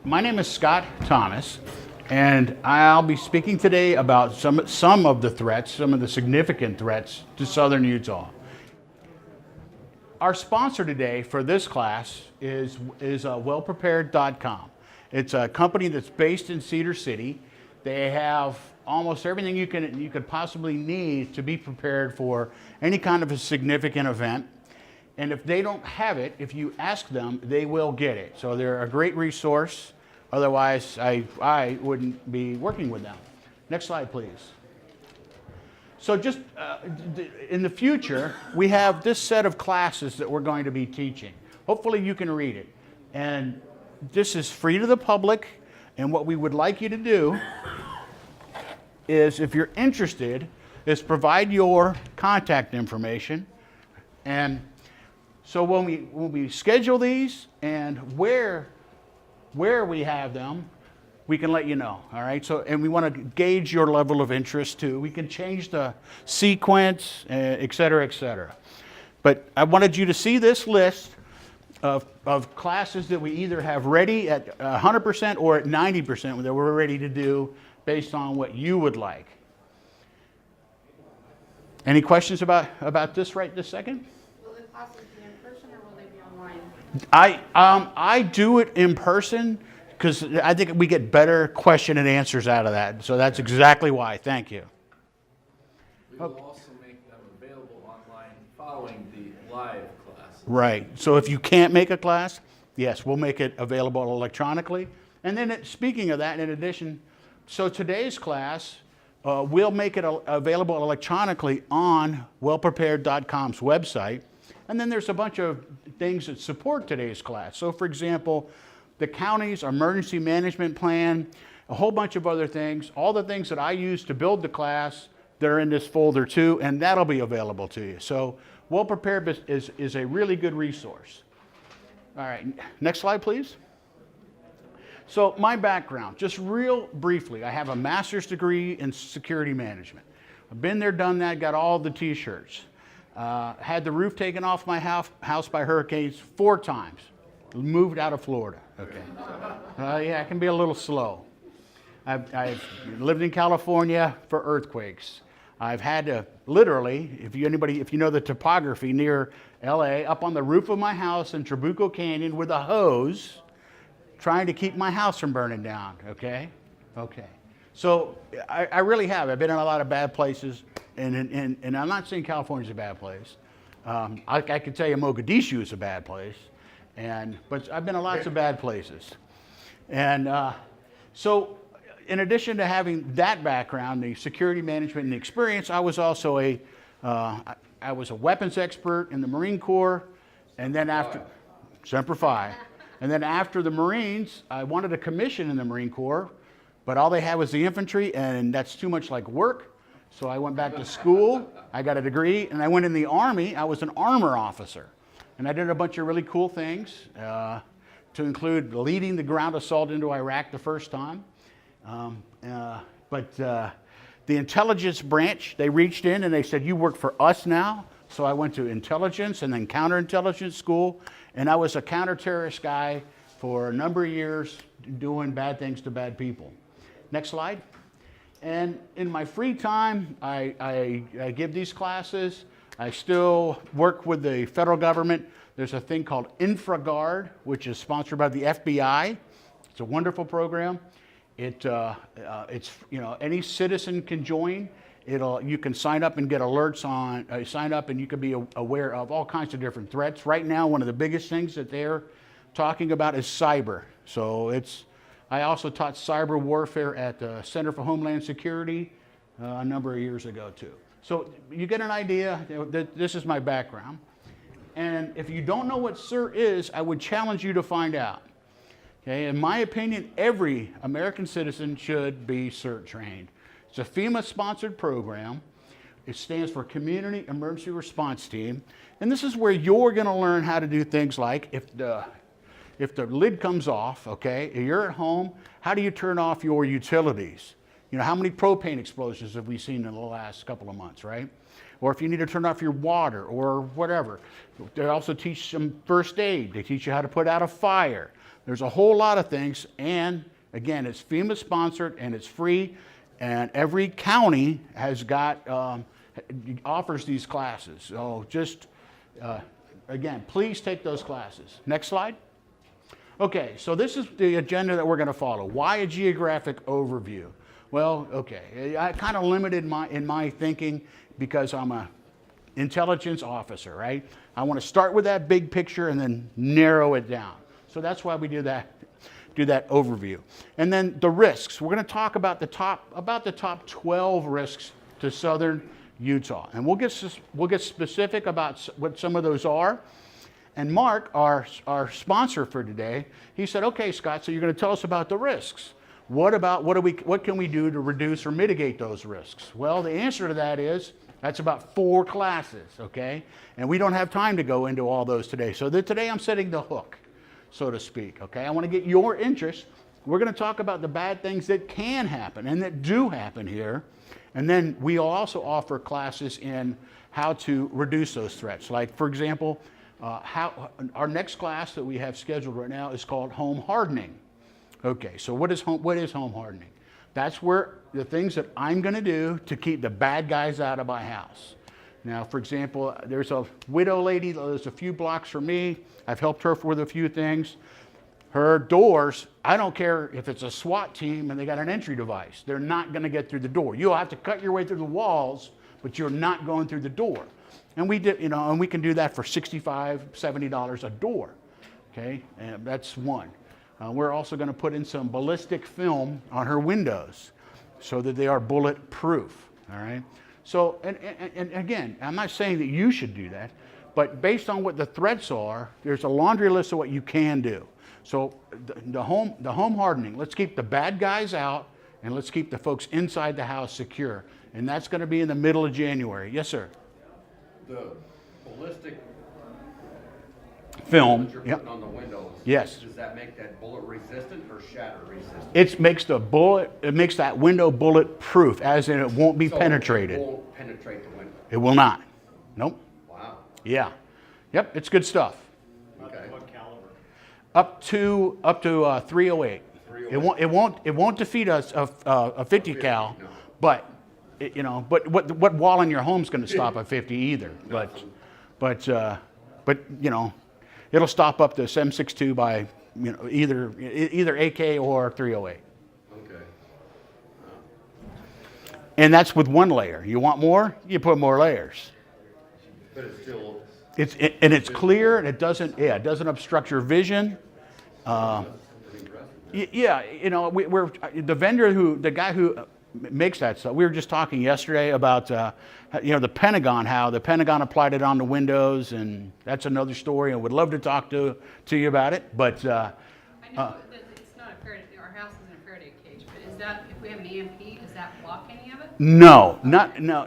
My name is Scott Thomas, and I'll be speaking today about some of the threats, some of the significant threats to southern Utah. Our sponsor today for this class is wellprepared.com. It's a company that's based in Cedar City. They have almost everything you could possibly need to be prepared for any kind of a significant event. And if they don't have it, if you ask them, they will get it. So they're a great resource. Otherwise, I wouldn't be working with them. Next slide, please. So just in the future, we have this set of classes that we're going to be teaching. Hopefully you can read it. And this is free to the public. And what we would like you to do is, if you're interested, is provide your contact information. And so when we schedule these and where we have them, we can let you know, all right? So, and we want to gauge your level of interest too. We can change the sequence, et cetera, et cetera. But I wanted you to see this list of classes that we either have ready at 100% or at 90% that we're ready to do based on what you would like. Any questions about this right this second? Will the classes be in person or will they be online? I do it in person because I think we get better question and answers out of that. So that's exactly why. Thank you. We will also make them available online following the live class. Right. So if you can't make a class, yes, we'll make it available electronically. And then speaking of that, in addition, so today's class, we'll make it available electronically on wellprepared.com's website. And then there's a bunch of things that support today's class. So for example, the county's emergency management plan, a whole bunch of other things, all the things that I use to build the class, they're in this folder too, and that'll be available to you. So Well Prepared is a really good resource. All right, next slide, please. So my background, just real briefly, I have a master's degree in security management. I've been there, done that, got all the t-shirts. Had the roof taken off my house by hurricanes 4 times. Moved out of Florida. Okay. Yeah, it can be a little slow. I've lived in California for earthquakes. I've had to literally, if you know the topography near LA, up on the roof of my house in Trabuco Canyon with a hose, trying to keep my house from burning down. Okay. Okay. So I really have. I've been in a lot of bad places, and I'm not saying California's a bad place. I can tell you Mogadishu is a bad place. But I've been in lots of bad places. And so in addition to having that background, the security management and the experience, I was also I was a weapons expert in the Marine Corps. And then after, Semper Fi. And then after the Marines, I wanted a commission in the Marine Corps, but all they had was the infantry, and that's too much like work. So I went back to school, I got a degree, and I went in the Army. I was an armor officer. And I did a bunch of really cool things, to include leading the ground assault into Iraq the first time. But the intelligence branch, they reached in and they said, you work for us now. So I went to intelligence and then counterintelligence school. And I was a counter-terrorist guy for a number of years doing bad things to bad people. Next slide. And in my free time, I give these classes. I still work with the federal government. There's a thing called InfraGuard, which is sponsored by the FBI. It's a wonderful program. It's any citizen can join. You can sign up and get alerts on. Sign up and you can be aware of all kinds of different threats. Right now, one of the biggest things that they're talking about is cyber. So I also taught cyber warfare at the Center for Homeland Security a number of years ago too. So you get an idea that this is my background. And if you don't know what CERT is, I would challenge you to find out. Okay, in my opinion, every American citizen should be CERT trained. It's a FEMA-sponsored program. It stands for Community Emergency Response Team. And this is where you're going to learn how to do things like if the lid comes off, okay, you're at home, how do you turn off your utilities? You know, how many propane explosions have we seen in the last couple of months, right? Or if you need to turn off your water or whatever. They also teach some first aid. They teach you how to put out a fire. There's a whole lot of things. And again, it's FEMA sponsored and it's free. And every county has got, offers these classes. So just, again, please take those classes. Next slide. Okay, so this is the agenda that we're going to follow. Why a geographic overview? Well, okay, I kind of limited in my thinking because I'm an intelligence officer, right? I want to start with that big picture and then narrow it down. So that's why we do that overview. And then the risks. We're going to talk about the top 12 risks to southern Utah, and we'll get specific about what some of those are. And Mark, our sponsor for today, he said, "Okay, Scott, so you're going to tell us about the risks. What can we do to reduce or mitigate those risks?" Well, the answer to that is that's about 4 classes, okay? And we don't have time to go into all those today. So today I'm setting the hook, so to speak, okay? I want to get your interest. We're going to talk about the bad things that can happen and that do happen here. And then we also offer classes in how to reduce those threats. Like, for example, our next class that we have scheduled right now is called home hardening. Okay, so what is home hardening? That's where the things that I'm going to do to keep the bad guys out of my house. Now, for example, there's a widow lady that lives a few blocks from me. I've helped her with a few things. Her doors, I don't care if it's a SWAT team and they got an entry device. They're not going to get through the door. You'll have to cut your way through the walls, but you're not going through the door. And we did, and we can do that for $65, $70 a door. Okay, and that's one. We're also going to put in some ballistic film on her windows so that they are bulletproof. All right. So, and again, I'm not saying that you should do that, but based on what the threats are, there's a laundry list of what you can do. So the home hardening, let's keep the bad guys out and let's keep the folks inside the house secure. And that's going to be in the middle of January. Yes, sir. The ballistic Film. that you're Yep. putting on the windows. Yes. Does that make that bullet resistant or shatter resistant? It makes that window bulletproof, as in it won't be So penetrated. It won't penetrate the window. It will not. Nope. Wow. Yeah. Yep. It's good stuff. Okay. What caliber? Up to 308. It won't defeat a 50 cal, no. but but what wall in your home's going to stop a 50 either? But it'll stop up this M62 by either AK or 308. Okay. And that's with one layer. You want more? You put more layers. But it's still. It's clear and it doesn't obstruct your vision. Yeah, we're the guy who makes that stuff. We were just talking yesterday about the Pentagon, how the Pentagon applied it on the windows, and that's another story. I would love to talk to you about it, but I know that it's not a Faraday, our house isn't a Faraday cage, but is that, if we have an EMP, does that block any of it? no.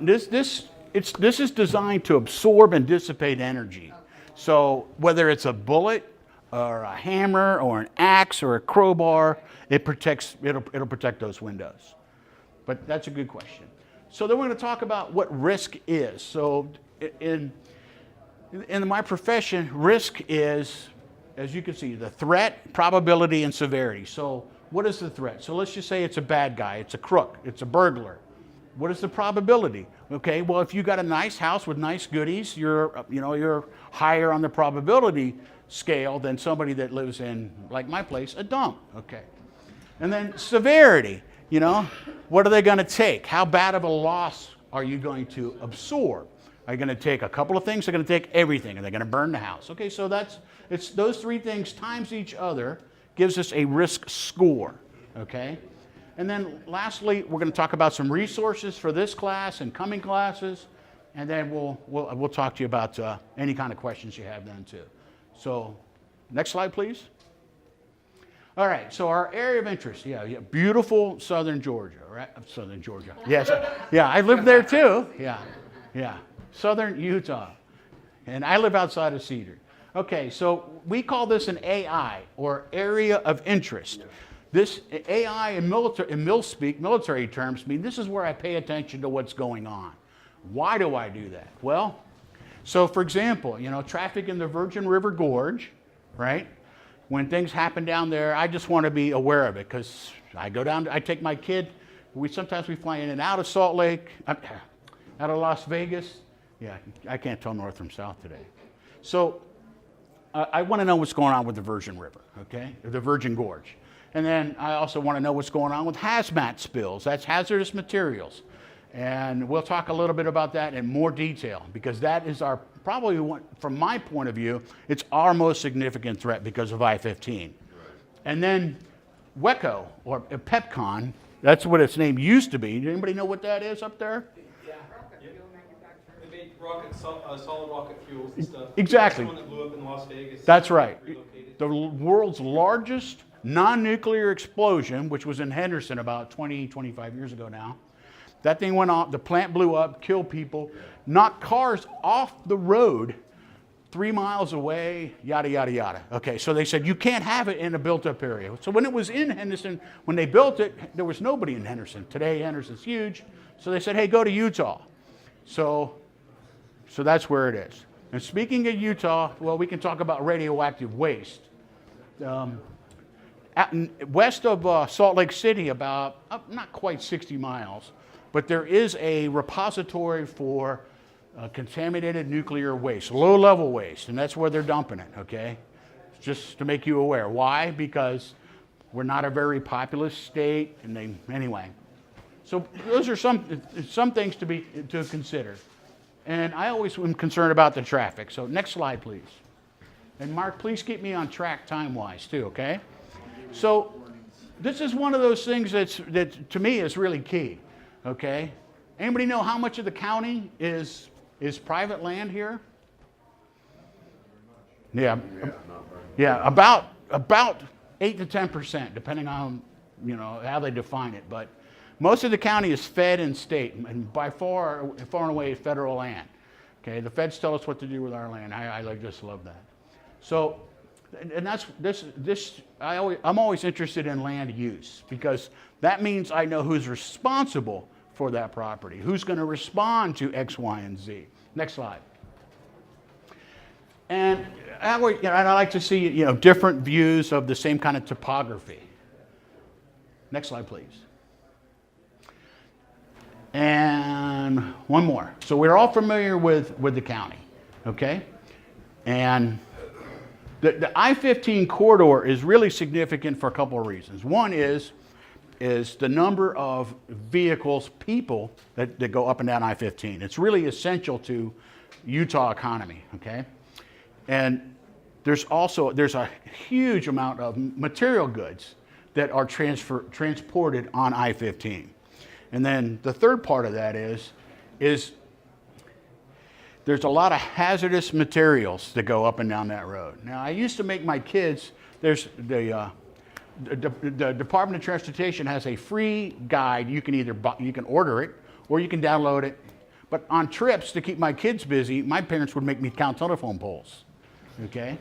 This is designed to absorb and dissipate energy. Okay. So whether it's a bullet or a hammer or an axe or a crowbar, it'll protect those windows. But that's a good question. So then we're going to talk about what risk is. So in my profession, risk is, as you can see, the threat, probability, and severity. So what is the threat? So let's just say it's a bad guy, it's a crook, it's a burglar. What is the probability? Okay, well, if you got a nice house with nice goodies, you're higher on the probability scale than somebody that lives in, like my place, a dump. Okay. And then severity, what are they going to take? How bad of a loss are you going to absorb? Are you going to take a couple of things? They're going to take everything. Are they going to burn the house? Okay, so it's those three things times each other gives us a risk score. Okay. And then lastly, we're going to talk about some resources for this class and coming classes, and then we'll talk to you about any kind of questions you have then too. So, next slide, please. All right. So our area of interest, beautiful southern Georgia, right? Southern Georgia. Yes. Yeah, I lived there too. Yeah. Southern Utah, and I live outside of Cedar. Okay. So we call this an AI, or area of interest. This AI in military terms mean this is where I pay attention to what's going on. Why do I do that? Well, so for example, traffic in the Virgin River Gorge, right? When things happen down there, I just want to be aware of it because I go down, I take my kid, sometimes we fly in and out of Salt Lake, out of Las Vegas. Yeah, I can't tell north from south today. So I want to know what's going on with the Virgin River, okay? The Virgin Gorge. And then I also want to know what's going on with HAZMAT spills. That's hazardous materials. And we'll talk a little bit about that in more detail because that is probably one, from my point of view, it's our most significant threat because of I-15. Right. And then WECO, or PEPCON, that's what its name used to be. Anybody know what that is up there? Yeah. They make solid rocket fuels and stuff. Exactly. The one that blew up in Las Vegas. That's right. Relocated. The world's largest non-nuclear explosion, which was in Henderson about 25 years ago now. That thing went off, the plant blew up, killed people, knocked cars off the road 3 miles away, yada, yada, yada. Okay, so they said you can't have it in a built-up area. So when it was in Henderson, when they built it, there was nobody in Henderson. Today, Henderson's huge. So they said, hey, go to Utah. So that's where it is. And speaking of Utah, well, we can talk about radioactive waste. West of Salt Lake City, about not quite 60 miles, but there is a repository for contaminated nuclear waste, low-level waste, and that's where they're dumping it, okay? Just to make you aware. Why? Because we're not a very populous state, and anyway. So those are some things to consider. And I always am concerned about the traffic. So next slide, please. And Mark, please keep me on track time-wise too, okay? So this is one of those things that to me is really key. Okay, anybody know how much of the county is private land here? Yeah, about 8 to 10%, depending on how they define it. But most of the county is fed and state, and by far and away federal land. Okay, the feds tell us what to do with our land. I just love that. So, and that's this. I'm always interested in land use because that means I know who's responsible for that property, who's going to respond to X, Y, and Z. Next slide. And I like to see different views of the same kind of topography. Next slide, please. And one more. So we're all familiar with the county, okay? And the I-15 corridor is really significant for a couple of reasons. One is the number of vehicles, people that go up and down I-15. It's really essential to Utah economy, okay? And there's a huge amount of material goods that are transported on I-15. And then the third part of that is there's a lot of hazardous materials that go up and down that road. Now, I used to make my kids, there's the Department of Transportation has a free guide. You can you can order it or you can download it. But on trips to keep my kids busy, my parents would make me count telephone poles, okay?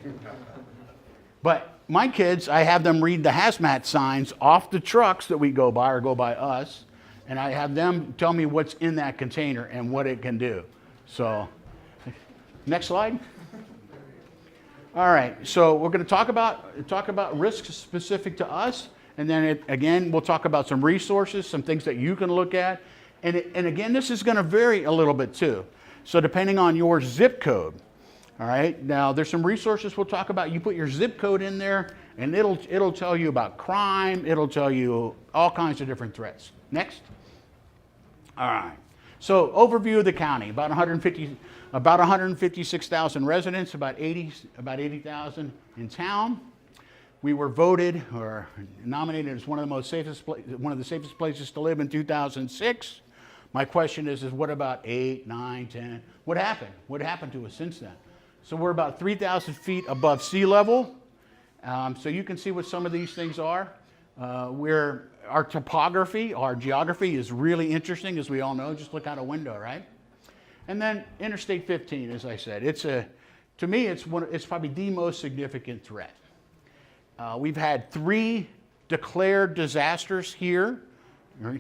But my kids, I have them read the HAZMAT signs off the trucks that we go by or go by us, and I have them tell me what's in that container and what it can do. So, next slide. All right, so we're going to talk about risks specific to us, and then again we'll talk about some resources, some things that you can look at, and again this is going to vary a little bit too. So depending on your zip code, all right. Now there's some resources we'll talk about. You put your zip code in there, and it'll tell you about crime. It'll tell you all kinds of different threats. Next. All right. So overview of the county: about 156,000 residents, about 80,000 in town. We were voted or nominated as one of the safest places to live in 2006. My question is what about 8, 9, 10? What happened? What happened to us since then? So we're about 3,000 feet above sea level. So you can see what some of these things are. Our topography, our geography is really interesting, as we all know. Just look out a window, right? And then Interstate 15, as I said, to me, it's probably the most significant threat. We've had 3 declared disasters here.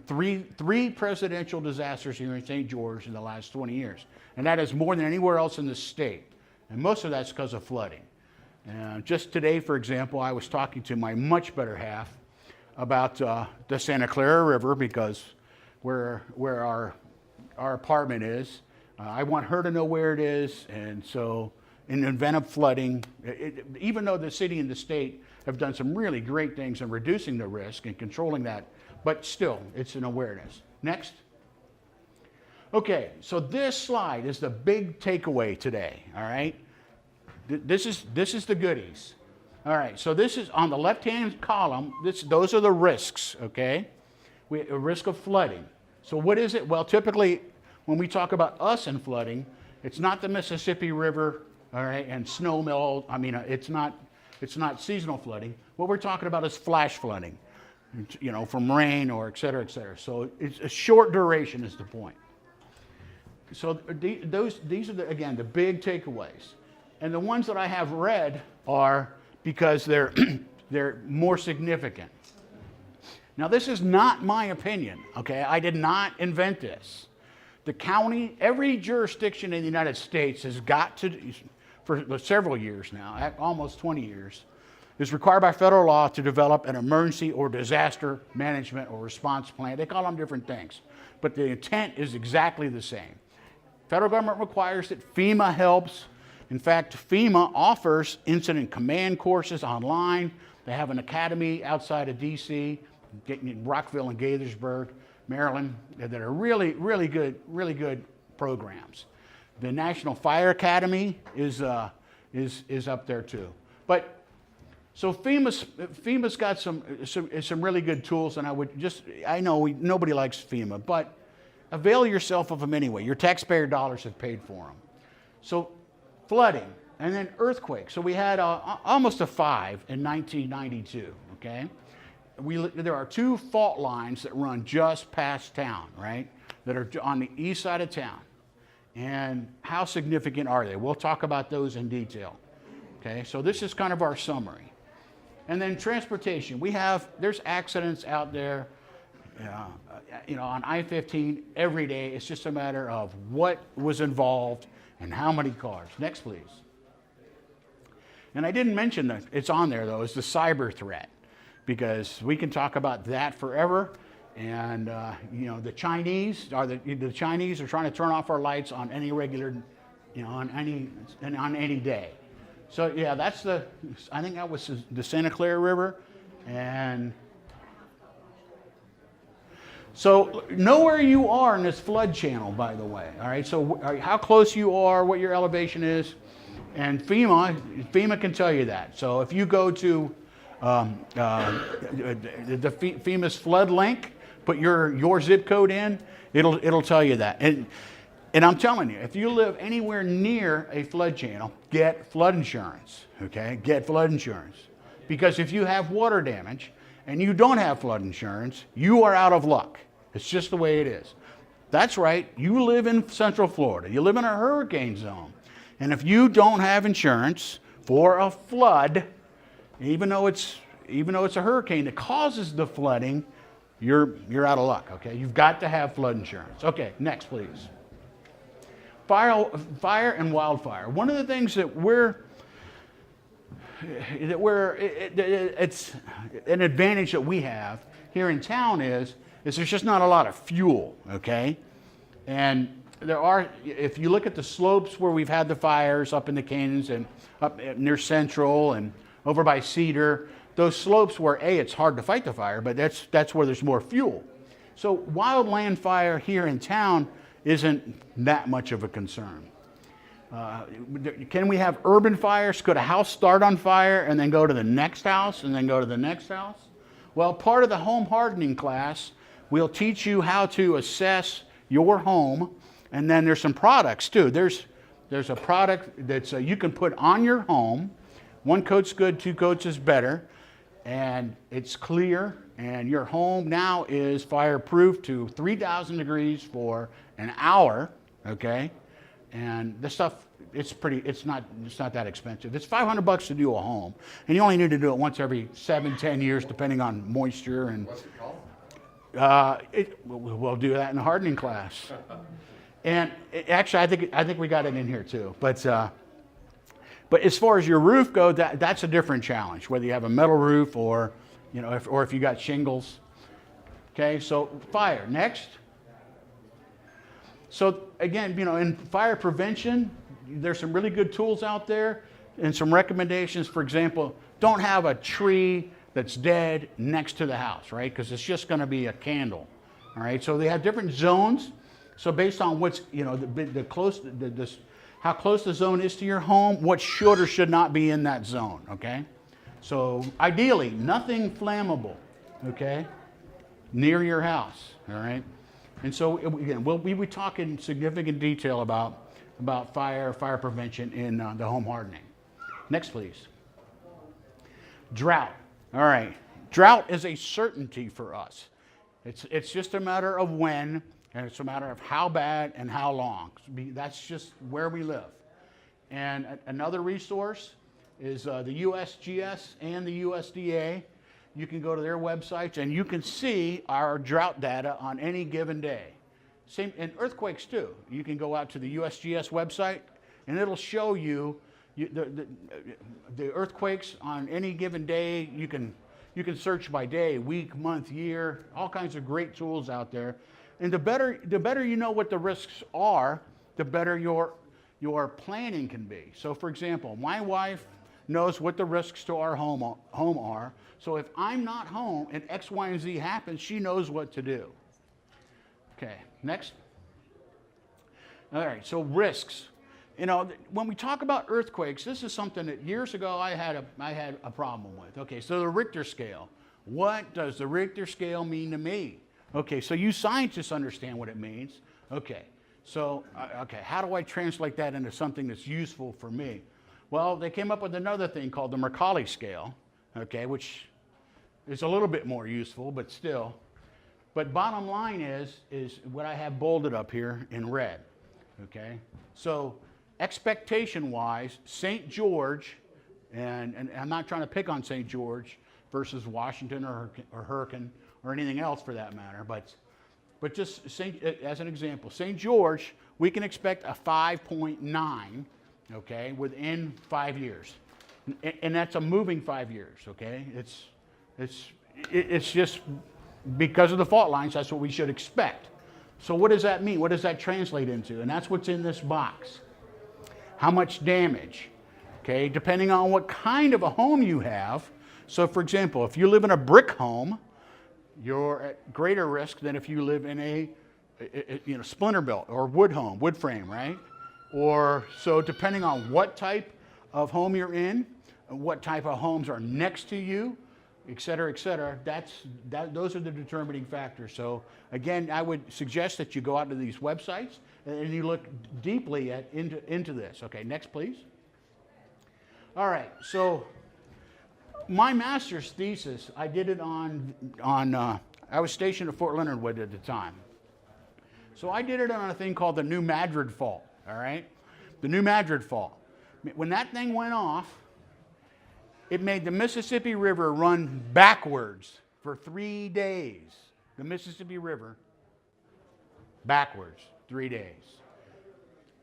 Three presidential disasters here in St. George in the last 20 years. And that is more than anywhere else in the state. And most of that's because of flooding. Just today, for example, I was talking to my much better half about the Santa Clara River, because where our apartment is, I want her to know where it is. And so in the event of flooding, even though the city and the state have done some really great things in reducing the risk and controlling that, but still, it's an awareness. Next. Okay, so this slide is the big takeaway today, all right? This is the goodies. All right, so this is on the left-hand column, those are the risks, okay? A risk of flooding. So what is it? Well, typically, when we talk about us and flooding, it's not the Mississippi River, all right, and snow melt. I mean, it's not seasonal flooding. What we're talking about is flash flooding, you know, from rain or et cetera, et cetera. So it's a short duration is the point. So these are, again, the big takeaways. And the ones that I have read are because they're more significant. Now, this is not my opinion, okay? I did not invent this. The county, every jurisdiction in the United States has got to, for several years now, almost 20 years, is required by federal law to develop an emergency or disaster management or response plan. They call them different things, but the intent is exactly the same. Federal government requires it. FEMA helps. In fact, FEMA offers incident command courses online. They have an academy outside of D.C., in Rockville and Gaithersburg, Maryland, that are really, really good programs. The National Fire Academy is up there too. But so FEMA's got some really good tools, and I know nobody likes FEMA, but avail yourself of them anyway. Your taxpayer dollars have paid for them. So flooding, and then earthquake. So we had almost a 5 in 1992, okay? There are 2 fault lines that run just past town, right? That are on the east side of town. And how significant are they? We'll talk about those in detail, okay? So this is kind of our summary. And then transportation. There's accidents out there, you know, on I-15 every day. It's just a matter of what was involved and how many cars. Next, please. And I didn't mention that it's on there, though, is the cyber threat, because we can talk about that forever. And you know, the Chinese are trying to turn off our lights on any regular, you know, on any day. So yeah, I think that was the Santa Clara River, and so know where you are in this flood channel, by the way. All right, so how close you are, what your elevation is, and FEMA can tell you that. So if you go to the FEMA's flood link, put your zip code in, it'll tell you that. And I'm telling you, if you live anywhere near a flood channel, get flood insurance. Okay, get flood insurance, because if you have water damage and you don't have flood insurance, you are out of luck. It's just the way it is. That's right. You live in Central Florida. You live in a hurricane zone. And if you don't have insurance for a flood, even though it's a hurricane that causes the flooding, you're out of luck, okay? You've got to have flood insurance. Okay, next, please. Fire and wildfire. One of the things it's an advantage that we have here in town is there's just not a lot of fuel, okay? And if you look at the slopes where we've had the fires up in the canyons and up near Central and over by Cedar, those slopes where it's hard to fight the fire, but that's where there's more fuel. So wildland fire here in town isn't that much of a concern. Can we have urban fires? Could a house start on fire and then go to the next house and then go to the next house? Well, part of the home hardening class, we'll teach you how to assess your home, and then there's some products too. There's a product that you can put on your home. 1 coat's good, 2 coats is better, and it's clear, and your home now is fireproof to 3,000 degrees for an hour, okay? And this stuff it's not that expensive. It's $500 to do a home, and you only need to do it once every 7-10 years, depending on moisture and. What's it called? We'll do that in the hardening class. And actually, I think we got it in here too. But as far as your roof goes, that's a different challenge. Whether you have a metal roof or if you got shingles. Okay, so fire next. So again, in fire prevention, there's some really good tools out there and some recommendations. For example, don't have a tree that's dead next to the house, right? Because it's just going to be a candle. All right. So they have different zones. So based on what's how close the zone is to your home, what should or should not be in that zone. Okay. So ideally, nothing flammable. Okay, near your house. All right. And so again, we'll be talking in significant detail about fire prevention in the home hardening. Next, please. Drought. All right. Drought is a certainty for us. It's just a matter of when, and it's a matter of how bad and how long. That's just where we live. And another resource is the USGS and the USDA. You can go to their websites and you can see our drought data on any given day. Same in earthquakes too. You can go out to the USGS website and it'll show you the earthquakes on any given day. You can search by day, week, month, year, all kinds of great tools out there. And the better you know what the risks are, the better your planning can be. So for example, my wife knows what the risks to our home are. So if I'm not home and X, Y, and Z happens, she knows what to do. Okay, next. All right, so risks. When we talk about earthquakes, this is something that years ago I had a problem with. Okay, so the Richter scale. What does the Richter scale mean to me? Okay, so you scientists understand what it means. Okay, so how do I translate that into something that's useful for me? Well, they came up with another thing called the Mercalli scale, okay, which is a little bit more useful, but still. But bottom line is what I have bolded up here in red, okay? So expectation-wise, St. George, and I'm not trying to pick on St. George versus Washington or Hurricane or anything else for that matter, but just as an example, St. George, we can expect a 5.9, okay, within 5 years. And that's a moving 5 years, okay? It's just because of the fault lines, that's what we should expect. So what does that mean? What does that translate into? And that's what's in this box. How much damage? Okay, depending on what kind of a home you have. So for example, if you live in a brick home, you're at greater risk than if you live in a splinter built or wood home, wood frame, right? Or so depending on what type of home you're in, what type of homes are next to you, et cetera, those are the determining factors. So again, I would suggest that you go out to these websites and you look deeply into this. Okay, next please. All right, so my master's thesis, I did it I was stationed at Fort Leonard Wood at the time. So I did it on a thing called the New Madrid Fault, all right? The New Madrid Fault. When that thing went off, it made the Mississippi River run backwards for 3 days. The Mississippi River, backwards, 3 days.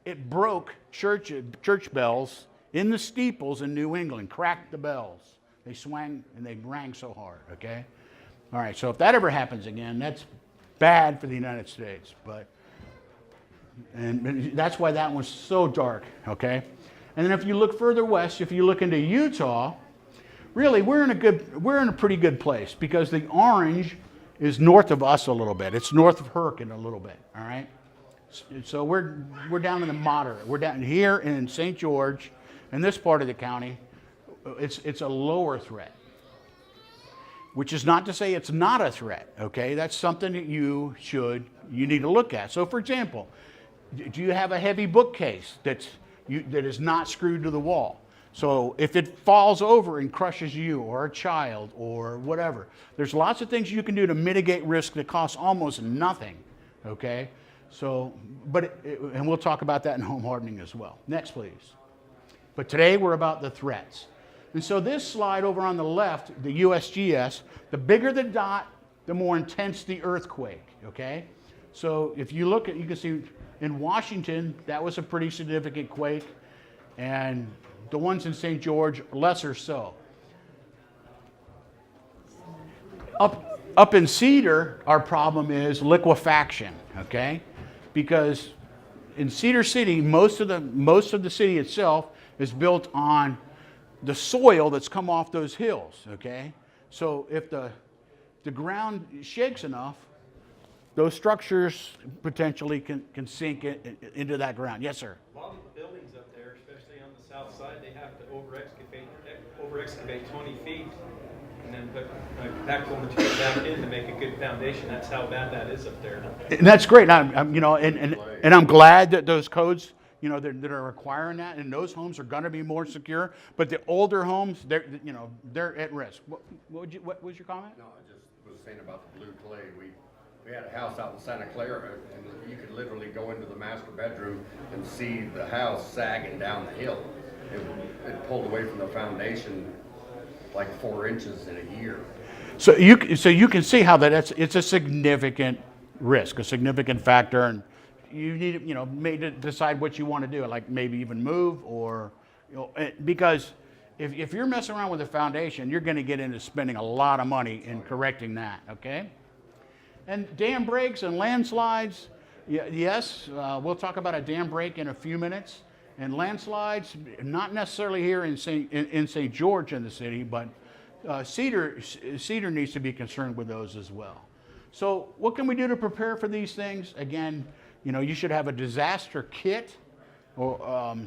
It broke church bells in the steeples in New England, cracked the bells. They swang and they rang so hard, okay? All right, so if that ever happens again, that's bad for the United States, and that's why that one's so dark, okay? And then if you look further west, if you look into Utah, really we're in a pretty good place because the orange is north of us a little bit. It's north of Hurricane a little bit, all right? So we're down in the moderate. We're down here in St. George, in this part of the county. It's a lower threat, which is not to say it's not a threat, okay? That's something that you need to look at. So for example, do you have a heavy bookcase that is not screwed to the wall? So if it falls over and crushes you or a child or whatever, there's lots of things you can do to mitigate risk that cost almost nothing, okay? So, and we'll talk about that in home hardening as well. Next, please. But today we're about the threats. And so this slide over on the left, the USGS, the bigger the dot, the more intense the earthquake, okay? So if you look at, you can see in Washington, that was a pretty significant quake, and the ones in St. George, lesser so. Up in Cedar, our problem is liquefaction, okay? Because in Cedar City, most of the city itself is built on the soil that's come off those hills, okay? So if the ground shakes enough, those structures potentially can sink into that ground. Yes, sir? A lot of the buildings up there, especially on the south side, they have to over-excavate 20 feet and then put backfill material back in to make a good foundation. That's how bad that is up there. And that's great. You know, and I'm glad that those codes, you know, that are requiring that, and those homes are going to be more secure. But the older homes, they're at risk. What was your comment? No, I just was saying about the blue clay. We had a house out in Santa Clara, and you could literally go into the master bedroom and see the house sagging down the hill. It pulled away from the foundation like 4 inches in a year. So you can see how it's a significant risk, a significant factor, and you need, you know, maybe decide what you want to do, like maybe even move, or, you know, because if you're messing around with the foundation, you're going to get into spending a lot of money in correcting that, okay? And dam breaks and landslides, yes, we'll talk about a dam break in a few minutes. And landslides, not necessarily here in St. George in the city, but Cedar needs to be concerned with those as well. So what can we do to prepare for these things? Again, you know, you should have a disaster kit. Or,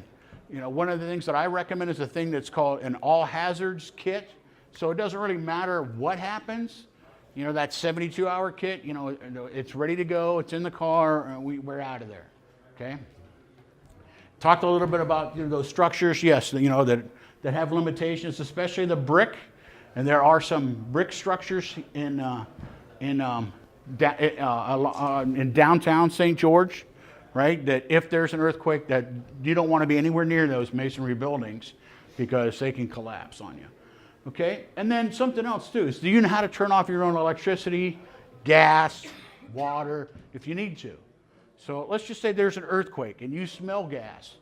you know, one of the things that I recommend is a thing that's called an all hazards kit. So it doesn't really matter what happens. You know, that 72-hour kit, you know, it's ready to go. It's in the car. And we're out of there, okay? Talked a little bit about, you know, those structures, yes, you know, that have limitations, especially the brick. And there are some brick structures in downtown St. George, right? That if there's an earthquake, that you don't want to be anywhere near those masonry buildings because they can collapse on you. Okay, and then something else too is, do you know how to turn off your own electricity, gas, water, if you need to? So let's just say there's an earthquake and you smell gas.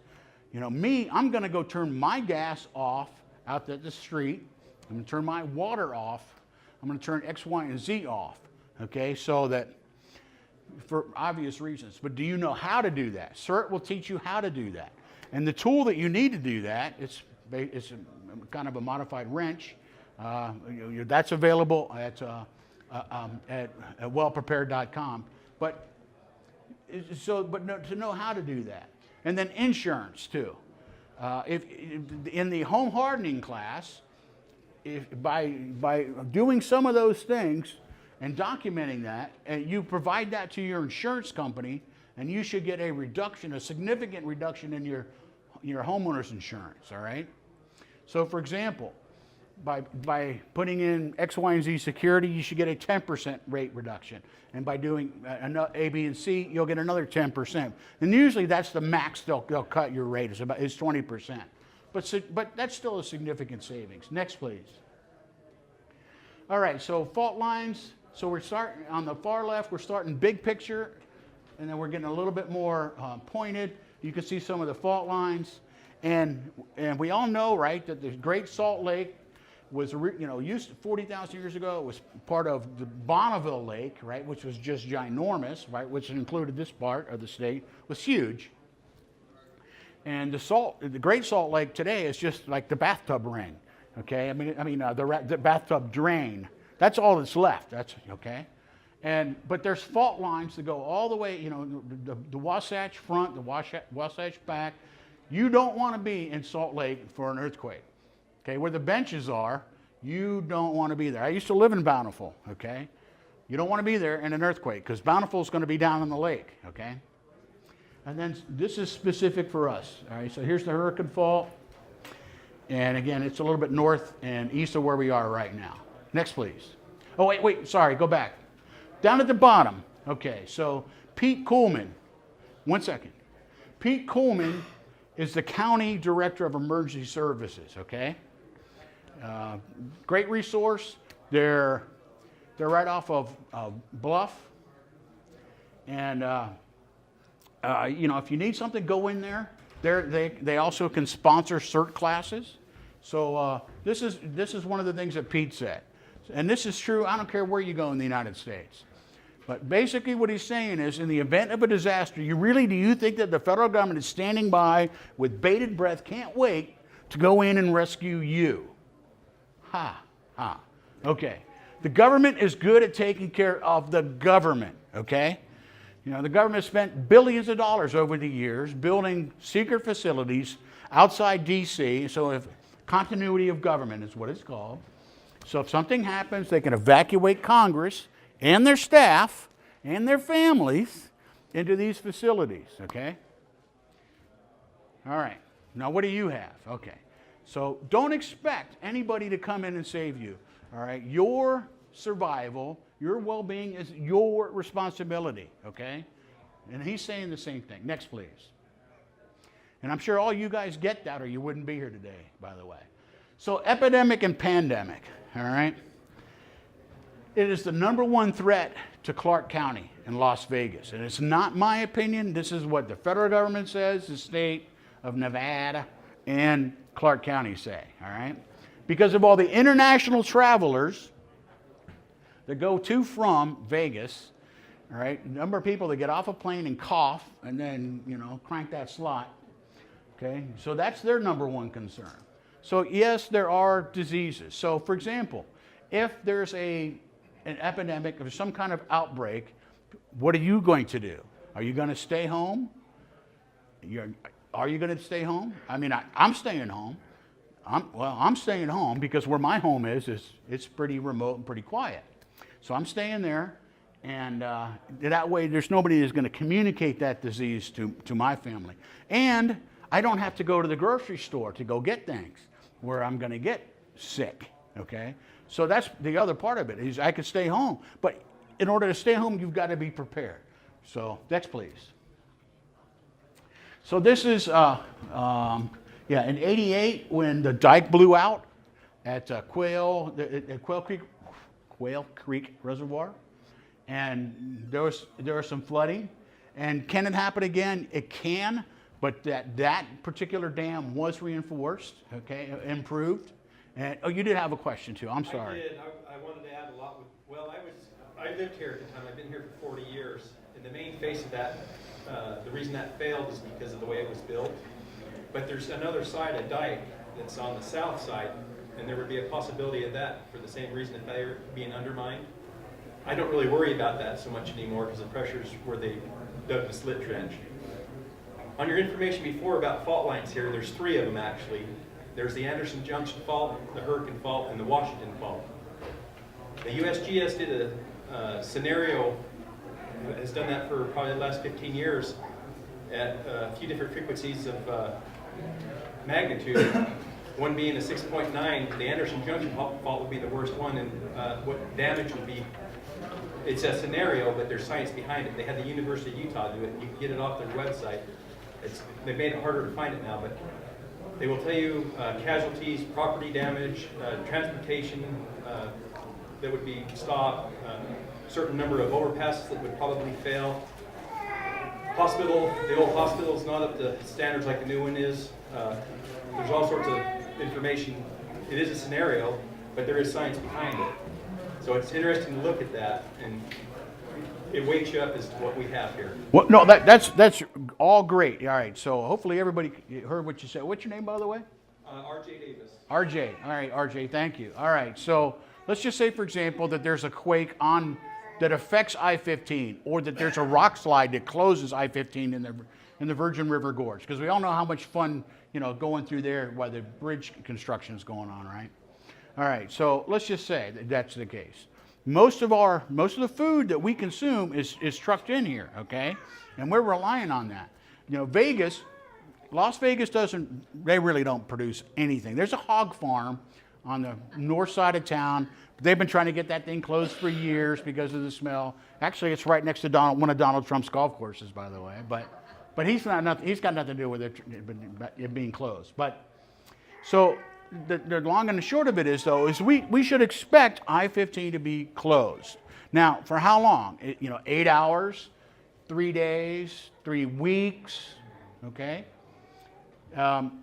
You know, I'm going to go turn my gas off out at the street. I'm going to turn my water off. I'm going to turn X, Y, and Z off. Okay, so that for obvious reasons. But do you know how to do that? CERT will teach you how to do that. And the tool that you need to do that, it's kind of a modified wrench. That's available at wellprepared.com. But to know how to do that, and then insurance too. If in the home hardening class, by doing some of those things and documenting that, and you provide that to your insurance company, and you should get a significant reduction in your homeowner's insurance. All right. So, for example, by putting in X, Y, and Z security, you should get a 10% rate reduction. And by doing A, B, and C, you'll get another 10%. And usually that's the max they'll cut your rate is 20%. But that's still a significant savings. Next, please. All right, so fault lines. So we're starting on the far left, we're starting big picture, and then we're getting a little bit more pointed. You can see some of the fault lines. And we all know, right, that the Great Salt Lake was, used 40,000 years ago. It was part of the Bonneville Lake, right, which was just ginormous, right, which included this part of the state, was huge. And the Great Salt Lake today is just like the bathtub ring, okay? The bathtub drain. That's all that's left. That's okay. But there's fault lines that go all the way, the Wasatch front, the Wasatch back. You don't want to be in Salt Lake for an earthquake, okay? Where the benches are, you don't want to be there. I used to live in Bountiful, okay? You don't want to be there in an earthquake because Bountiful is going to be down in the lake, okay? And then this is specific for us, all right? So here's the hurricane fault. And again, it's a little bit north and east of where we are right now. Next, please. Oh, wait, sorry, go back. Down at the bottom, okay, so Pete Kuhlman, 1 second. Pete Coleman is the County Director of Emergency Services, okay? Great resource. They're right off of Bluff. And, you know, if you need something, go in there. They also can sponsor CERT classes. So this is one of the things that Pete said. And this is true, I don't care where you go in the United States. But basically what he's saying is, in the event of a disaster, do you think that the federal government is standing by with bated breath, can't wait to go in and rescue you? Ha, ha. Okay. The government is good at taking care of the government, okay? You know, the government has spent billions of dollars over the years building secret facilities outside D.C., so if continuity of government is what it's called. So if something happens, they can evacuate Congress and their staff and their families into these facilities, okay? All right. Now, what do you have? Okay. So don't expect anybody to come in and save you, all right? Your survival, your well-being is your responsibility, okay? And he's saying the same thing. Next, please. And I'm sure all you guys get that, or you wouldn't be here today, by the way. So epidemic and pandemic, all right? It is the #1 threat to Clark County in Las Vegas. And it's not my opinion. This is what the federal government says, the state of Nevada and Clark County say, all right? Because of all the international travelers that go to from Vegas, all right? The number of people that get off a plane and cough and then, you know, crank that slot, okay? So that's their #1 concern. So yes, there are diseases. So for example, if there's an epidemic or some kind of outbreak, what are you going to do? Are you going to stay home? Are you going to stay home? I mean, I'm staying home. I'm staying home because where my home is it's pretty remote and pretty quiet. So I'm staying there, and that way there's nobody that's going to communicate that disease to my family. And I don't have to go to the grocery store to go get things where I'm going to get sick, okay? So that's the other part of it, is I could stay home. But in order to stay home, you've got to be prepared. So next, please. So this is, in '88, when the dike blew out at Quail Creek Reservoir, and there was some flooding. And can it happen again? It can, but that particular dam was reinforced, okay, improved. And you did have a question too. I'm sorry. I did. I wanted to add a lot. I lived here at the time. I've been here for 40 years. And the main face of that, the reason that failed is because of the way it was built. But there's another side, a dike, that's on the south side, and there would be a possibility of that for the same reason if they were being undermined. I don't really worry about that so much anymore because the pressure's where they dug the slit trench. On your information before about fault lines here, there's 3 of them actually. There's the Anderson Junction Fault, the Hurricane Fault, and the Washington Fault. The USGS did a scenario, has done that for probably the last 15 years at a few different frequencies of magnitude. One being a 6.9, the Anderson Junction Fault would be the worst one, and what damage would be. It's a scenario, but there's science behind it. They had the University of Utah do it. You can get it off their website. They made it harder to find it now, but they will tell you casualties, property damage, transportation that would be stopped, certain number of overpasses that would probably fail. Hospital, the old hospital is not up to standards like the new one is. There's all sorts of information. It is a scenario, but there is science behind it. So it's interesting to look at that, and it wakes you up as to what we have here. Well, no, that's all great. All right, so hopefully everybody heard what you said. What's your name, by the way? R.J. Davis. RJ. All right, RJ, thank you. All right, so let's just say, for example, that there's a quake that affects I-15, or that there's a rock slide that closes I-15 in the Virgin River Gorge, because we all know how much fun, going through there while the bridge construction is going on, right? All right, so let's just say that that's the case. Most of the food that we consume is trucked in here, okay? And we're relying on that. Las Vegas they really don't produce anything. There's a hog farm on the north side of town. They've been trying to get that thing closed for years because of the smell. Actually, it's right next to one of Donald Trump's golf courses, by the way. But But he's got nothing to do with it being closed. But so the long and the short of it is, though, is we should expect I-15 to be closed. Now, for how long? 8 hours, 3 days, 3 weeks, okay?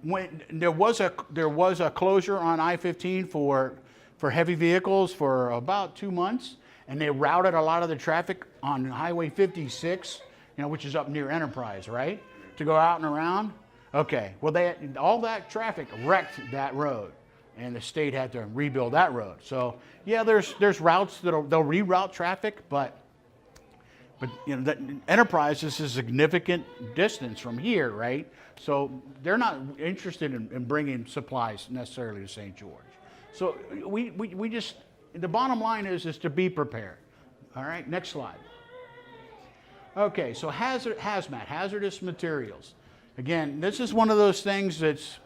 When there was a closure on I-15 for heavy vehicles for about 2 months, and they routed a lot of the traffic on Highway 56, which is up near Enterprise, right? To go out and around. Okay, well, all that traffic wrecked that road, and the state had to rebuild that road. So yeah, there's routes they'll reroute traffic, but the Enterprise is a significant distance from here, right? So they're not interested in bringing supplies necessarily to St. George. So we just, the bottom line is to be prepared. All right, next slide. Okay, so HAZMAT, hazardous materials. Again, this is one of those things that's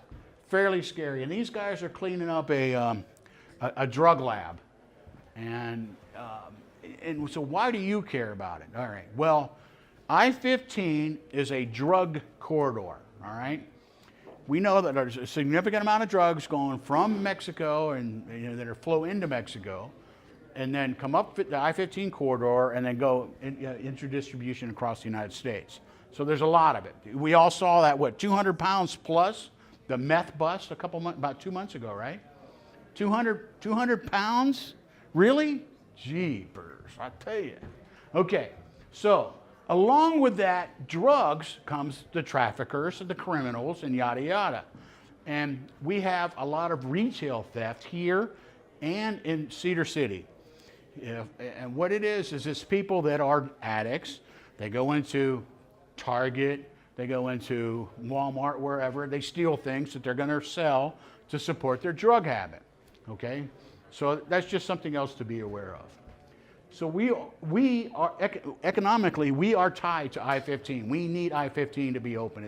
fairly scary, and these guys are cleaning up a drug lab, and so why do you care about it? All right, well, I-15 is a drug corridor, all right? We know that there's a significant amount of drugs going from Mexico and that are flow into Mexico, and then come up the I-15 corridor and then go into distribution across the United States. So there's a lot of it. We all saw that, 200 pounds plus, the meth bust about 2 months ago, right? 200 pounds? Really? Jeepers, I tell you. Okay, so along with that, drugs comes the traffickers and the criminals and yada yada. And we have a lot of retail theft here and in Cedar City. And what it is it's people that are addicts. They go into Target, they go into Walmart, wherever. They steal things that they're going to sell to support their drug habit. Okay? So that's just something else to be aware of. So we are economically, we are tied to I-15. We need I-15 to be open.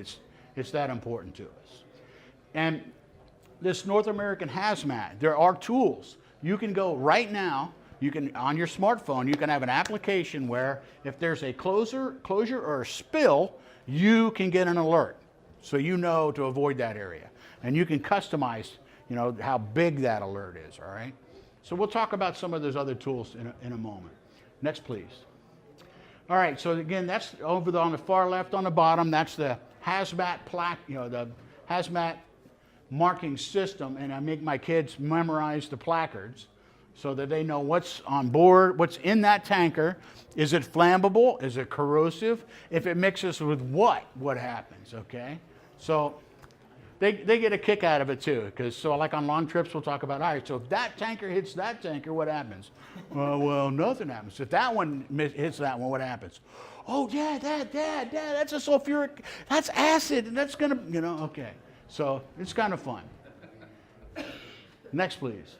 It's that important to us. And this North American HAZMAT, there are tools. You can go right now, on your smartphone, you can have an application where if there's a closure or a spill, you can get an alert. So you know to avoid that area. And you can customize, how big that alert is, all right? So we'll talk about some of those other tools in a moment. Next, please. All right, so again, that's over on the far left on the bottom. That's the HAZMAT plaque, the HAZMAT marking system, and I make my kids memorize the placards so that they know what's on board, what's in that tanker. Is it flammable? Is it corrosive? If it mixes with what happens, okay? So they get a kick out of it too, because like on long trips we'll talk about, all right, so if that tanker hits that tanker, what happens? Well, nothing happens. If that one hits that one, what happens? Oh, Dad, that's a sulfuric, that's acid, and that's gonna, okay. So it's kind of fun. Next, please.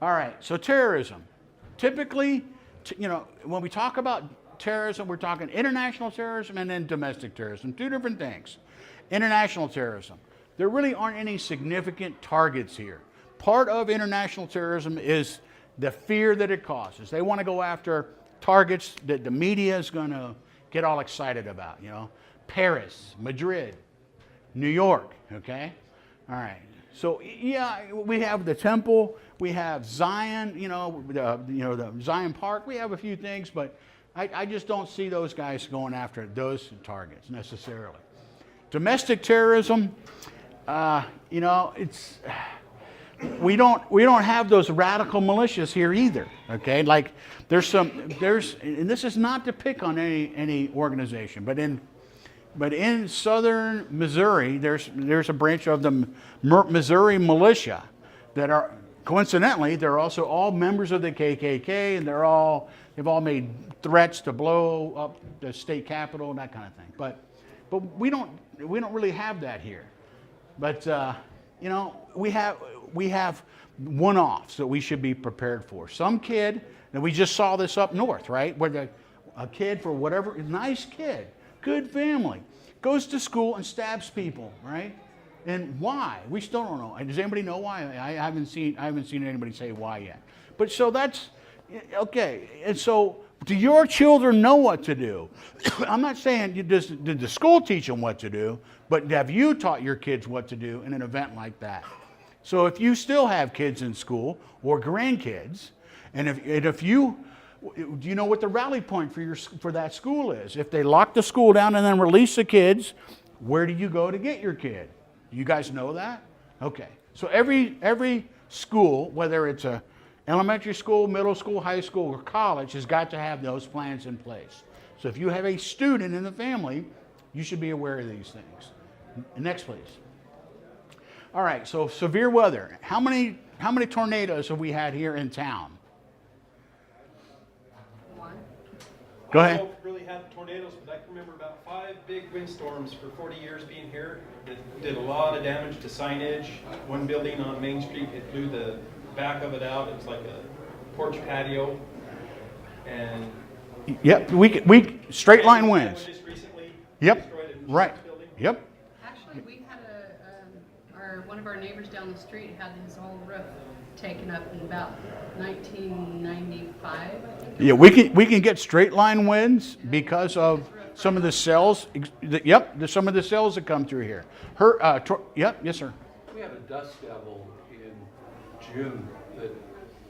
All right, so terrorism. Typically, when we talk about terrorism, we're talking international terrorism and then domestic terrorism, two different things. International terrorism. There really aren't any significant targets here. Part of international terrorism is the fear that it causes. They want to go after targets that the media is going to get all excited about, Paris, Madrid, New York, okay? All right. So yeah, we have the temple, we have Zion, the Zion Park. We have a few things, but I just don't see those guys going after those targets necessarily. Domestic terrorism, it's we don't have those radical militias here either. Okay, like there's and this is not to pick on any organization, but in southern Missouri, there's a branch of the Missouri militia that are, coincidentally, they're also all members of the KKK, and they've all made threats to blow up the state capitol and that kind of thing. But we don't really have that here. But we have one-offs that we should be prepared for. Some kid, and we just saw this up north, right, where a kid, for whatever, nice kid, good family, goes to school and stabs people, right? And why? We still don't know. Does anybody know why? I haven't seen anybody say why yet. But so that's okay. And so Do your children know what to do? I'm not saying did the school teach them what to do, but have you taught your kids what to do in an event like that? So if you still have kids in school or grandkids, and if you, do you know what the rally point for that school is? If they lock the school down and then release the kids, where do you go to get your kid? You guys know that? Okay. So every school, whether it's a elementary school, middle school, high school, or college, has got to have those plans in place. So if you have a student in the family, you should be aware of these things. Next, please. All right, so severe weather. How many tornadoes have we had here in town? One. Go I ahead. don't really have tornadoes, but I can remember about 5 big windstorms for 40 years being here. It did a lot of damage to signage. One building on Main Street, it blew the back of it out. It was like a porch patio. And Yep, we straight line winds. Just recently Yep, destroyed a right. building. Yep. Actually, we had one of our neighbors down the street had his whole roof taken up in about 1995, I think. Yeah, we can get straight line winds because of some of the cells. Yep, some of the cells that come through here. Yep, yes, sir. We had a dust devil in June that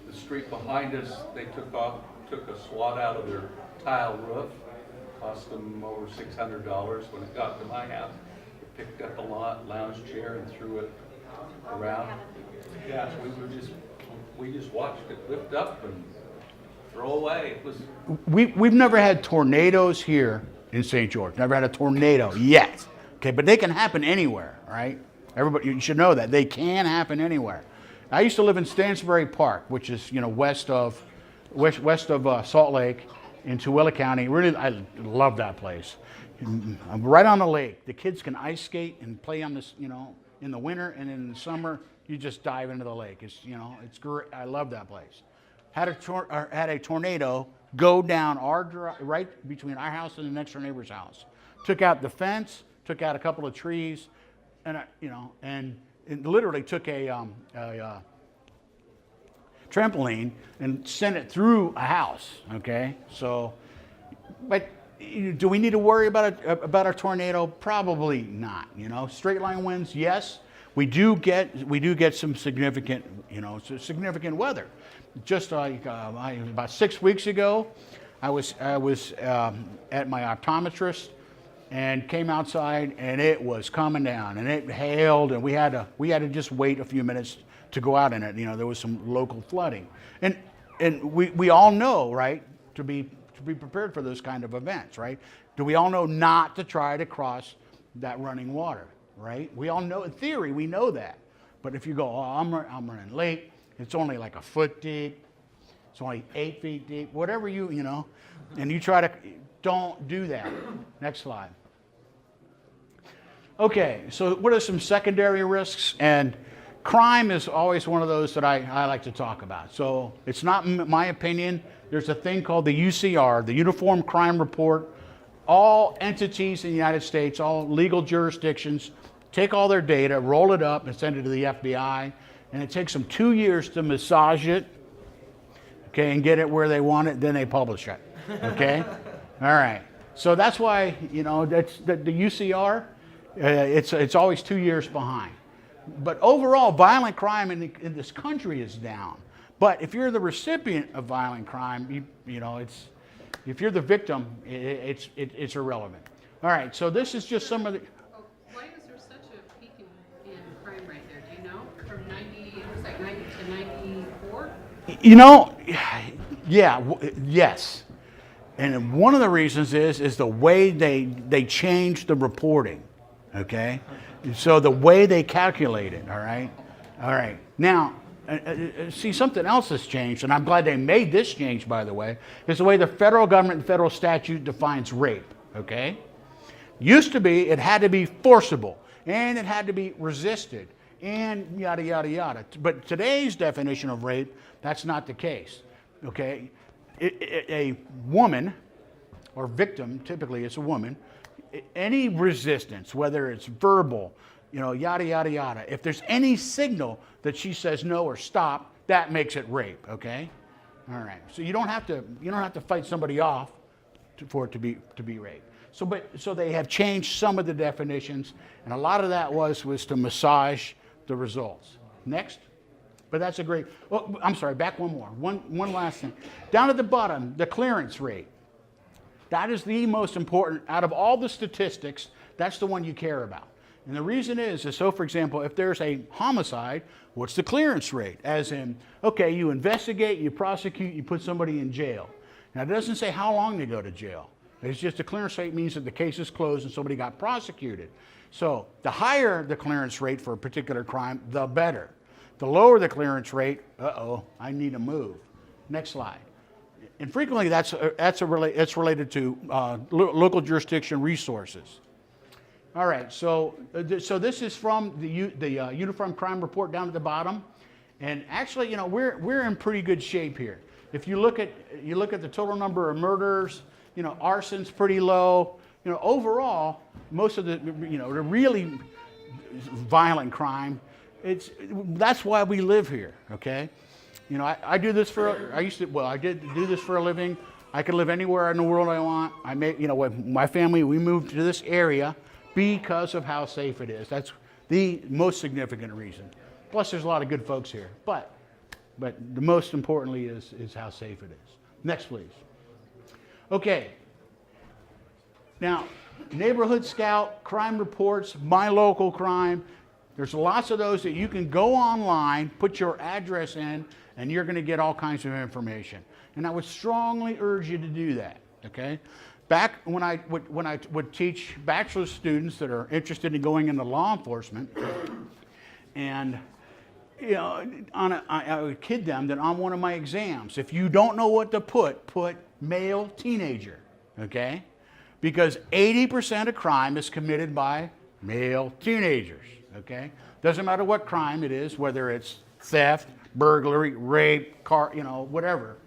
the street behind us, they took a swat out of their tile roof, cost them over $600. When it got to my house, they picked up a lounge chair and threw it around. Yeah, we just watched it lift up and throw away. It was We've never had tornadoes here in St. George. Never had a tornado yet. Okay, but they can happen anywhere, right? Everybody, you should know that they can happen anywhere. I used to live in Stansbury Park, which is west of Salt Lake in Tooele County. Really, I love that place. I'm right on the lake. The kids can ice skate and play on this, in the winter, and in the summer you just dive into the lake. It's great. I love that place. Had a tornado go down right between our house and the next door neighbor's house. Took out the fence, took out a couple of trees, and and it literally took a trampoline and sent it through a house. Okay, so, but do we need to worry about a tornado? Probably not. Straight line winds, yes. We do get some significant significant weather. Just like about 6 weeks ago, I was at my optometrist and came outside, and it was coming down, and it hailed, and we had to just wait a few minutes to go out in it. There was some local flooding, and we all know, right, to be prepared for those kind of events, right? Do we all know not to try to cross that running water, right? We all know, in theory, we know that, but if you go, I'm running late, it's only like a foot deep, it's only 8 feet deep, whatever and you try to, don't do that. Next slide. Okay, so what are some secondary risks? And crime is always one of those that I like to talk about. So it's not my opinion. There's a thing called the UCR, the Uniform Crime Report. All entities in the United States, all legal jurisdictions, take all their data, roll it up, and send it to the FBI. And it takes them 2 years to massage it, okay, and get it where they want it. Then they publish it, okay? All right. So that's why that's the UCR. It's always 2 years behind. But overall, violent crime in this country is down. But if you're the recipient of violent crime, if you're the victim, it's irrelevant. All right, so this is just some of the. Why was there such a peak in crime rate there? Do you know? From 90, it was like 90 to 94? Yes. And one of the reasons is the way they changed the reporting, okay? So the way they calculate it, all right? Now, see, something else has changed, and I'm glad they made this change, by the way, is the way the federal government and federal statute defines rape, okay? Used to be, it had to be forcible, and it had to be resisted, and yada, yada, yada. But today's definition of rape, that's not the case, okay? A woman, or victim, typically it's a woman, any resistance, whether it's verbal, yada, yada, yada, if there's any signal that she says no or stop, that makes it rape, okay? All right. So you don't have to fight somebody off for it to be rape. So they have changed some of the definitions, and a lot of that was to massage the results. Next. But that's a great. Oh, I'm sorry. Back one more. One last thing. Down at the bottom, the clearance rate. That is the most important out of all the statistics. That's the one you care about. And the reason is so, for example, if there's a homicide, what's the clearance rate? As in, okay, you investigate, you prosecute, you put somebody in jail. Now, it doesn't say how long they go to jail. It's just the clearance rate means that the case is closed and somebody got prosecuted. So the higher the clearance rate for a particular crime, the better. The lower the clearance rate, I need to move. Next slide. And frequently it's related to local jurisdiction resources. All right, so this is from the Uniform Crime Report down at the bottom, and actually, we're in pretty good shape here. If you look at the total number of murders, arson's pretty low. Overall, most of the the really violent crime, that's why we live here. Okay. I do this I did do this for a living. I can live anywhere in the world I want. With my family, we moved to this area because of how safe it is. That's the most significant reason. Plus, there's a lot of good folks here. But the most importantly is how safe it is. Next, please. Okay. Now, Neighborhood Scout, crime reports, My Local Crime. There's lots of those that you can go online, put your address in, and you're going to get all kinds of information. And I would strongly urge you to do that, okay? Back when I would teach bachelor students that are interested in going into law enforcement, and I would kid them that on one of my exams, if you don't know what to put male teenager, okay? Because 80% of crime is committed by male teenagers, okay? Doesn't matter what crime it is, whether it's theft, burglary, rape, whatever.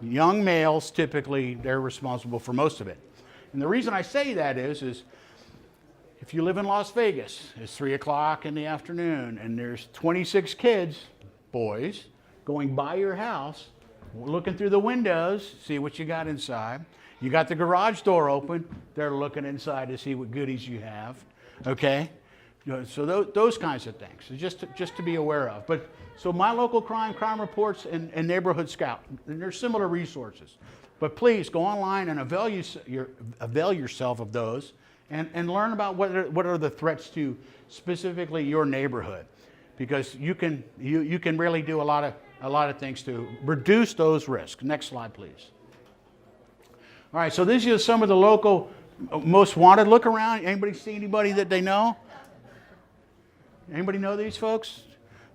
Young males, typically, they're responsible for most of it. And the reason I say that is if you live in Las Vegas, it's 3 o'clock in the afternoon, and there's 26 kids, boys, going by your house, looking through the windows, see what you got inside. You got the garage door open, they're looking inside to see what goodies you have, okay? So those kinds of things, just to be aware of. But so My Local Crime, crime reports, and Neighborhood Scout, and there's similar resources. But please go online and avail yourself of those, and learn about what are the threats to specifically your neighborhood, because you can really do a lot of things to reduce those risks. Next slide, please. All right, so these are some of the local most wanted. Look around. Anybody see anybody that they know? Anybody know these folks?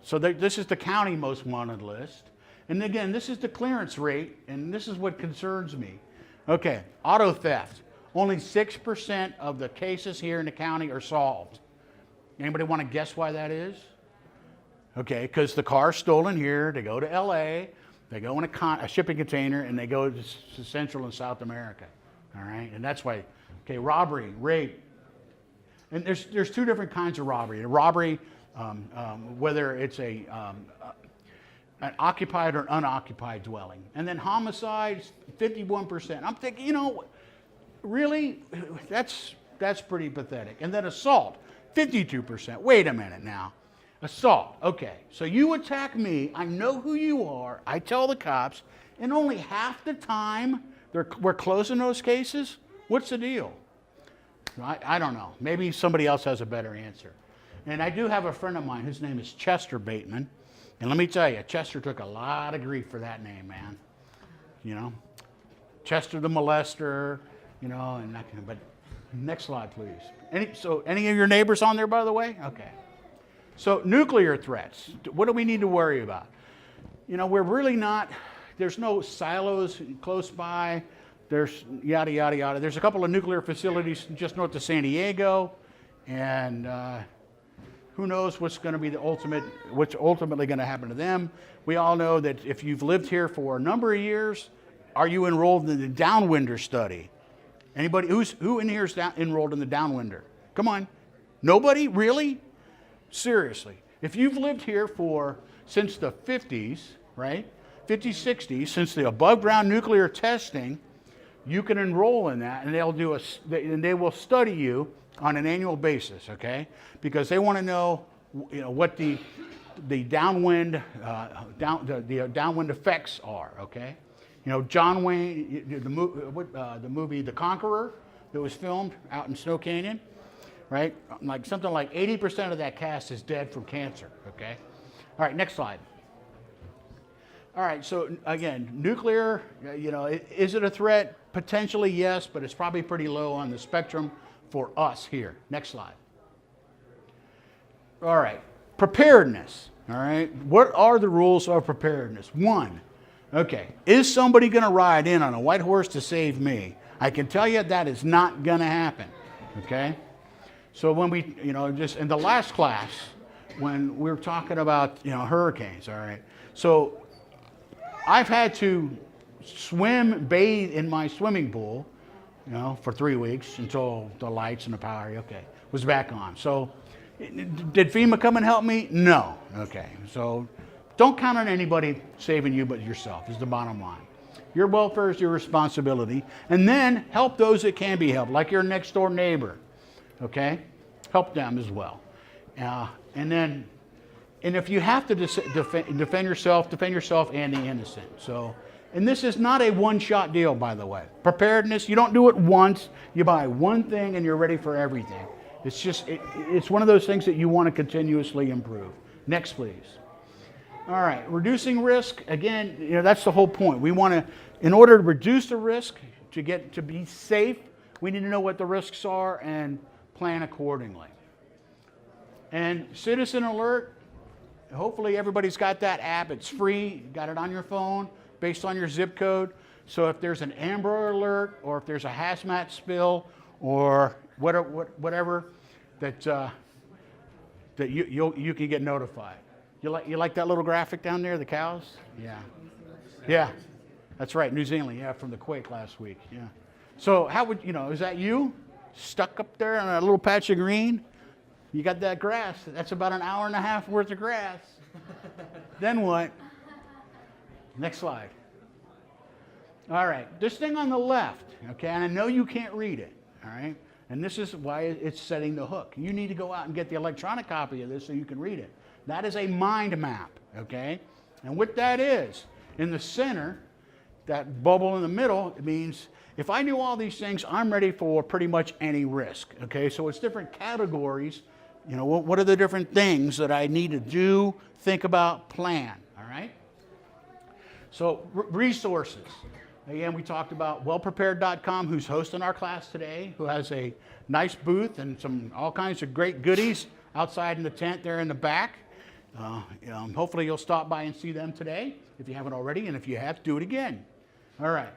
So this is the county most wanted list. And again, this is the clearance rate, and this is what concerns me. Okay, auto theft. Only 6% of the cases here in the county are solved. Anybody want to guess why that is? Okay, because the car's stolen here, they go to LA, they go in a shipping container, and they go to Central and South America. All right, and that's why, okay, robbery, rape. And there's two different kinds of robbery. A robbery, whether it's an occupied or unoccupied dwelling. And then homicides, 51%. I'm thinking, really? That's pretty pathetic. And then assault, 52%. Wait a minute now. Assault, okay. So you attack me, I know who you are, I tell the cops, and only half the time we're closing those cases? What's the deal? I don't know. Maybe somebody else has a better answer. And I do have a friend of mine, whose name is Chester Bateman. And let me tell you, Chester took a lot of grief for that name, man. Chester the molester, and that kind of, but next slide, please. Any of your neighbors on there, by the way? Okay. So nuclear threats, what do we need to worry about? We're really not, there's no silos close by. There's yada, yada, yada. There's a couple of nuclear facilities just north of San Diego, and who knows what's ultimately going to happen to them. We all know that if you've lived here for a number of years, are you enrolled in the downwinder study? Anybody, who in here is enrolled in the downwinder? Come on. Nobody? Really? Seriously. If you've lived here since the 50s, right? 5060, since the above ground nuclear testing, you can enroll in that, and they will study you on an annual basis, okay? Because they want to know, what the downwind downwind effects are, okay? John Wayne, the movie The Conqueror that was filmed out in Snow Canyon, right? Like something like 80% of that cast is dead from cancer, okay? All right, next slide. All right, so again, nuclear, is it a threat? Potentially, yes, but it's probably pretty low on the spectrum for us here. Next slide. All right, preparedness. All right, what are the rules of preparedness? 1, okay, is somebody going to ride in on a white horse to save me? I can tell you that is not going to happen, okay? So when we, just in the last class, when we were talking about, hurricanes, all right, so I've had to bathe in my swimming pool, for 3 weeks until the lights and the power, was back on. So did FEMA come and help me? No. Okay. So don't count on anybody saving you but yourself is the bottom line. Your welfare is your responsibility. And then help those that can be helped, like your next door neighbor. Okay? Help them as well. And if you have to defend yourself and the innocent. So, and this is not a one-shot deal, by the way. Preparedness, you don't do it once. You buy one thing and you're ready for everything. It's just, it's one of those things that you want to continuously improve. Next, please. All right, reducing risk. Again, that's the whole point. We want to, in order to reduce the risk, to be safe, we need to know what the risks are and plan accordingly. And Citizen Alert, hopefully everybody's got that app. It's free. You got it on your phone based on your zip code. So if there's an Amber Alert or if there's a HAZMAT spill or whatever that you can get notified. You like that little graphic down there, the cows? Yeah. Yeah. That's right, New Zealand, from the quake last week. Yeah. So how would, is that you stuck up there on a little patch of green? You got that grass. That's about an hour and a half worth of grass. Then what? Next slide. All right, this thing on the left, okay, and I know you can't read it, all right? And this is why it's setting the hook. You need to go out and get the electronic copy of this so you can read it. That is a mind map, okay? And what that is, in the center, that bubble in the middle, it means if I knew all these things, I'm ready for pretty much any risk, okay? So it's different categories. What are the different things that I need to do, think about, plan, all right? So resources. Again, we talked about wellprepared.com, who's hosting our class today, who has a nice booth and all kinds of great goodies outside in the tent there in the back. Hopefully you'll stop by and see them today if you haven't already, and if you have, do it again. All right,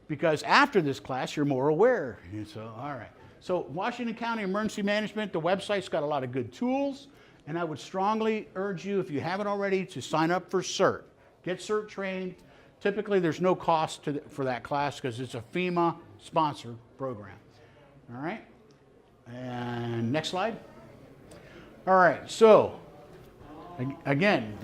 because after this class, you're more aware. And so, all right. So Washington County Emergency Management, the website's got a lot of good tools, and I would strongly urge you, if you haven't already, to sign up for CERT. Get CERT trained. Typically, there's no cost for that class because it's a FEMA-sponsored program. All right? And next slide. All right, so again,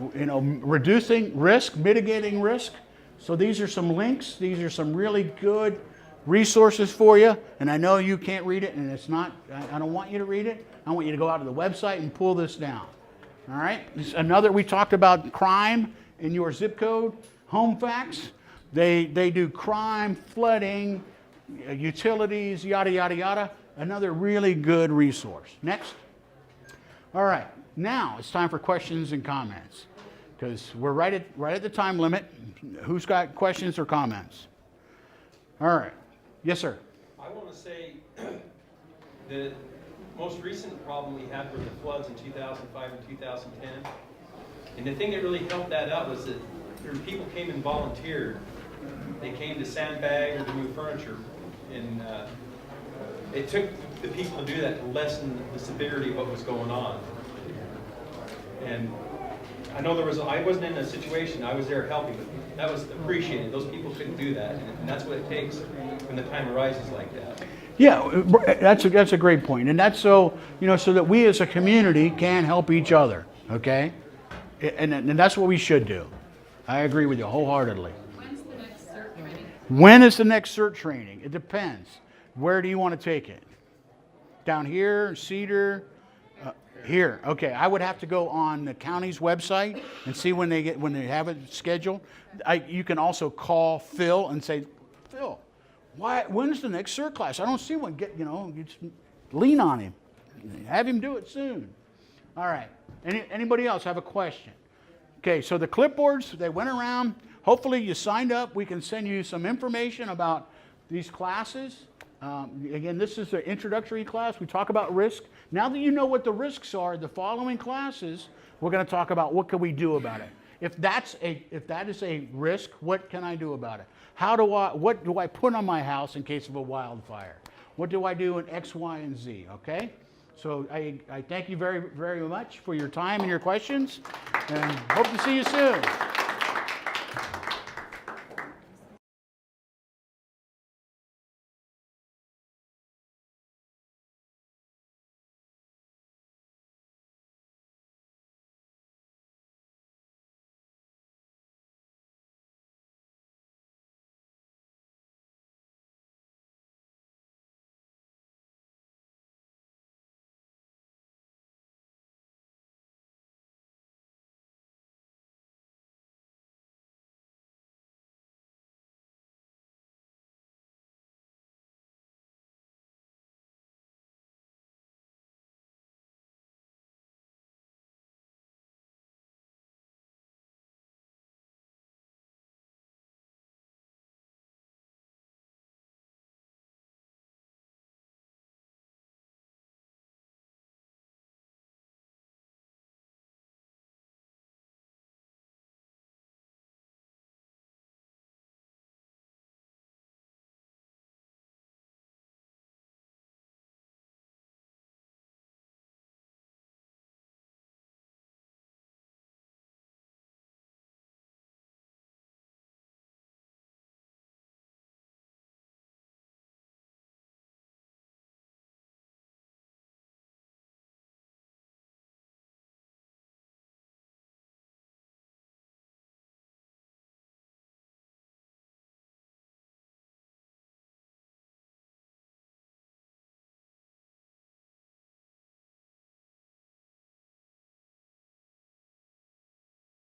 reducing risk, mitigating risk. So these are some links. These are some really good resources for you. And I know you can't read it, and it's not, I don't want you to read it. I want you to go out to the website and pull this down. All right? We talked about crime in your zip code. Home Facts, they do crime, flooding, utilities, yada, yada, yada. Another really good resource. Next. All right, now it's time for questions and comments because we're right at the time limit. Who's got questions or comments? All right. Yes, sir. I want to say the most recent problem we had were the floods in 2005 and 2010. And the thing that really helped that out was that people came and volunteered. They came to sandbag or to move furniture. And it took the people to do that to lessen the severity of what was going on. And I know I wasn't in a situation, I was there helping, but that was appreciated. Those people couldn't do that. And that's what it takes when the time arises like that. Yeah, that's a great point. And that's so that we as a community can help each other, okay? And that's what we should do. I agree with you wholeheartedly. When's the next CERT training? When is the next CERT training? It depends. Where do you want to take it? Down here, Cedar? Here. Okay. I would have to go on the county's website and see when they have it scheduled. You can also call Phil and say, Phil, when's the next CERT class? I don't see one. You just lean on him. Have him do it soon. All right. Anybody else have a question? Okay, so the clipboards, they went around. Hopefully you signed up. We can send you some information about these classes. Again, this is the introductory class. We talk about risk. Now that you know what the risks are, the following classes, we're going to talk about what can we do about it. If that is a risk, what can I do about it? What do I put on my house in case of a wildfire? What do I do in X, Y, and Z? Okay? So I thank you very, very much for your time and your questions, and hope to see you soon.